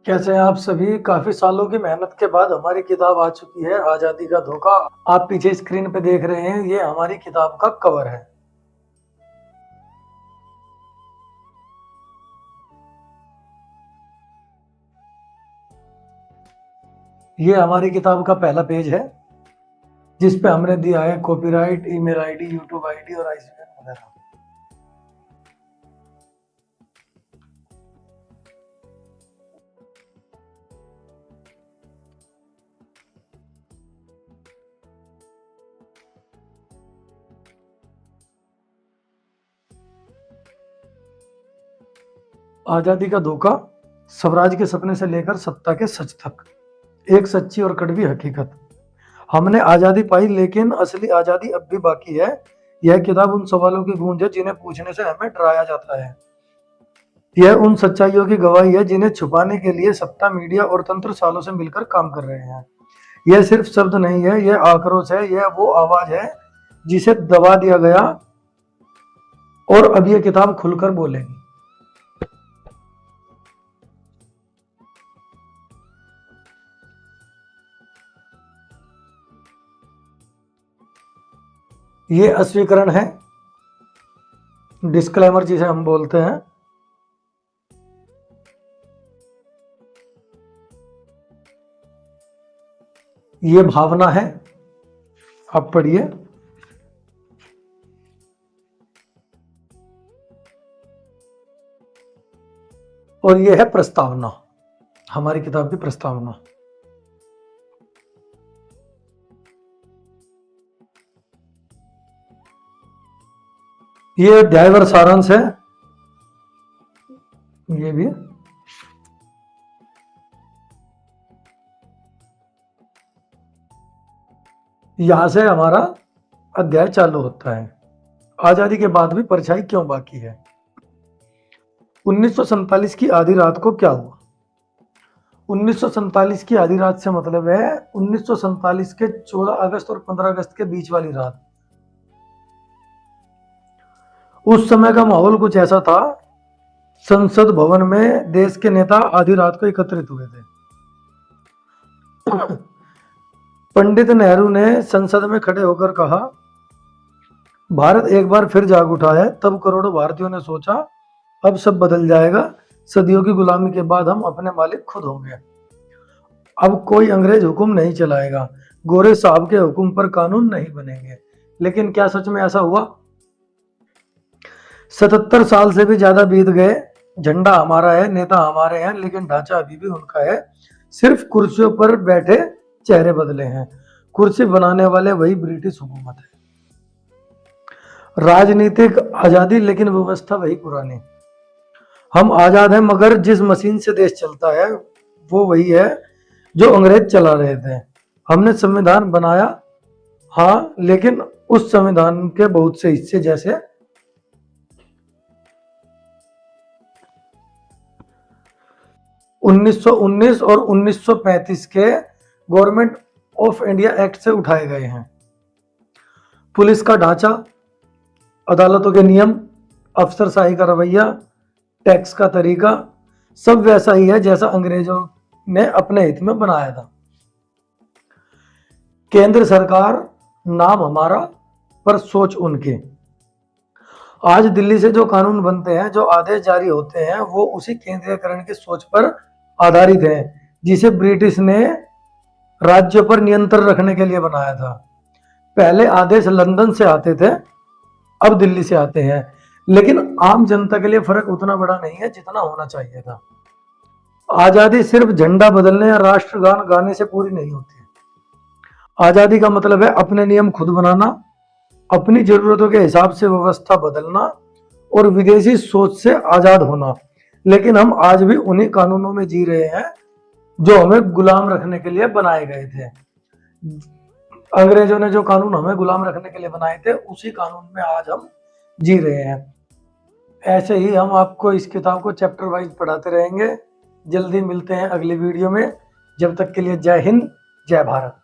कैसे हैं आप सभी। काफी सालों की मेहनत के बाद हमारी किताब आ चुकी है, आजादी का धोखा। आप पीछे स्क्रीन पे देख रहे हैं, ये हमारी किताब का कवर है। ये हमारी किताब का पहला पेज है, जिस पे हमने दिया है copyright, email ID, YouTube ID और आईसीएन वगैरह। आजादी का धोखा, स्वराज के सपने से लेकर सत्ता के सच तक, एक सच्ची और कड़वी हकीकत। हमने आजादी पाई, लेकिन असली आजादी अब भी बाकी है। यह किताब उन सवालों की गूंज है जिन्हें पूछने से हमें डराया जाता है। यह उन सच्चाइयों की गवाही है जिन्हें छुपाने के लिए सत्ता, मीडिया और तंत्र सालों से मिलकर काम कर रहे हैं। यह सिर्फ शब्द नहीं है, यह आक्रोश है, यह वो आवाज है जिसे दबा दिया गया, और अब यह किताब खुलकर बोलेगी। ये अस्वीकरण है, डिस्क्लेमर जिसे हम बोलते हैं। ये भावना है, आप पढ़िए। और ये है प्रस्तावना, हमारी किताब की प्रस्तावना। ये अध्यायवर सारांश है, ये भी। यहां से हमारा अध्याय चालू होता है। आजादी के बाद भी परछाई क्यों बाकी है। 1947 की आधी रात को क्या हुआ। 1947 की आधी रात से मतलब है 1947 के 14 अगस्त और 15 अगस्त के बीच वाली रात। उस समय का माहौल कुछ ऐसा था, संसद भवन में देश के नेता आधी रात को एकत्रित हुए थे। पंडित नेहरू ने संसद में खड़े होकर कहा, भारत एक बार फिर जाग उठा है। तब करोड़ों भारतीयों ने सोचा, अब सब बदल जाएगा। सदियों की गुलामी के बाद हम अपने मालिक खुद होंगे। अब कोई अंग्रेज हुक्म नहीं चलाएगा, गोरे साहब के हुक्म पर कानून नहीं बनेंगे। लेकिन क्या सच में ऐसा हुआ। 77 साल से भी ज्यादा बीत गए। झंडा हमारा है, नेता हमारे हैं, लेकिन ढांचा अभी भी उनका है। सिर्फ कुर्सियों पर बैठे चेहरे बदले हैं। कुर्सी बनाने वाले वही ब्रिटिश हुकूमत है। राजनीतिक आजादी, लेकिन व्यवस्था वही पुरानी। हम आजाद हैं, मगर जिस मशीन से देश चलता है वो वही है जो अंग्रेज चला रहे थे। हमने संविधान बनाया, हाँ, लेकिन उस संविधान के बहुत से हिस्से, जैसे 1919 और 1935 के गवर्नमेंट ऑफ इंडिया एक्ट से उठाए गए हैं। पुलिस का ढांचा, अदालतों के नियम, अफसरशाही का रवैया, टैक्स का तरीका, सब वैसा ही है जैसा अंग्रेजों ने अपने हित में बनाया था। केंद्र सरकार, नाम हमारा, पर सोच उनकी। आज दिल्ली से जो कानून बनते हैं, जो आदेश जारी होते हैं, वो उसी केंद्रीयकरण की सोच पर आधारित है जिसे ब्रिटिश ने राज्यों पर नियंत्रण रखने के लिए बनाया था। पहले आदेश लंदन से आते थे, अब दिल्ली से आते हैं। लेकिन आम जनता के लिए फर्क उतना बड़ा नहीं है जितना होना चाहिए था। आजादी सिर्फ झंडा बदलने या राष्ट्रगान गाने से पूरी नहीं होती। आजादी का मतलब है अपने नियम खुद बनाना, अपनी जरूरतों के हिसाब से व्यवस्था बदलना और विदेशी सोच से आजाद होना। लेकिन हम आज भी उन्हीं कानूनों में जी रहे हैं जो हमें गुलाम रखने के लिए बनाए गए थे। अंग्रेजों ने जो कानून हमें गुलाम रखने के लिए बनाए थे, उसी कानून में आज हम जी रहे हैं। ऐसे ही हम आपको इस किताब को चैप्टर वाइज पढ़ाते रहेंगे। जल्दी मिलते हैं अगली वीडियो में। जब तक के लिए जय हिंद, जय भारत।